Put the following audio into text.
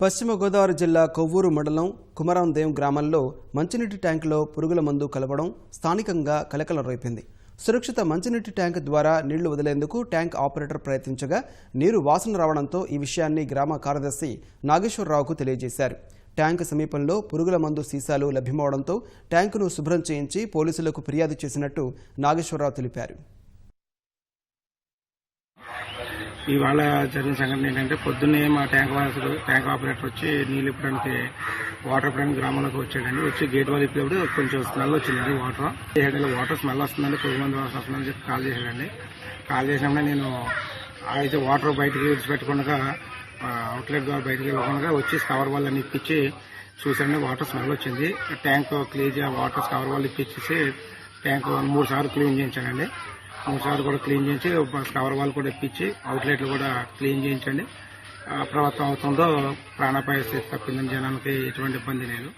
పశ్చిమ గోదావరి జిల్లా కొవ్వూరు మండలం కుమరందేం గ్రామంలో మంచినీటి ట్యాంకులో పురుగుల మందు కలపడం స్థానికంగా కలకలం రేపింది. సురక్షిత మంచినీటి ట్యాంక్ ద్వారా నీళ్లు వదిలేందుకు ట్యాంక్ ఆపరేటర్ ప్రయత్నించగా నీరు వాసన రావడంతో ఈ విషయాన్ని గ్రామ కార్యదర్శి నాగేశ్వరరావుకు తెలియజేశారు. ట్యాంకు సమీపంలో పురుగుల మందు సీసాలు లభ్యమవడంతో ట్యాంకును శుభ్రం చేయించి పోలీసులకు ఫిర్యాదు చేసినట్టు నాగేశ్వరరావు తెలిపారు. ఇవాళ జరిగిన సంఘటన ఏంటంటే పొద్దున్నే మా ట్యాంక్ ఆపరేటర్ వచ్చి నీళ్ళు ఇప్పడానికి వాటర్ ఇప్పడానికి గ్రామంలోకి వచ్చాడండి. వచ్చి గేట్ వాళ్ళు ఇప్పేప్పుడు కొంచెం స్మెల్ వచ్చిందండి. వాటర్ స్మెల్ వస్తుందండి, పొద్దు మంది వాసన వస్తుందని చెప్పి కాల్ చేశాడండి. కాల్ చేసినప్పుడే నేను అయితే వాటర్ బయటకు విడిచిపెట్టకుండా అవుట్లెట్ ద్వారా బయటకు వెళ్ళకుండా వచ్చి కవర్ వాళ్ళని ఇప్పించి చూసానండి. వాటర్ స్మెల్ వచ్చింది. ట్యాంక్ క్లీన్ వాటర్ కవర్ వాళ్ళు ఇప్పించేసి ట్యాంక్ 3 సార్లు క్లీన్ చేయించానండి. 3 సార్లు కూడా క్లీన్ చేయించి కవర్ వాళ్ళు కూడా ఇప్పించి అవుట్లెట్లు కూడా క్లీన్ చేయించండి. ప్రభుత్వం అవుతుందో ప్రాణాపాయ స్థితి తప్పిందని జనానికి ఎటువంటి ఇబ్బంది లేదు.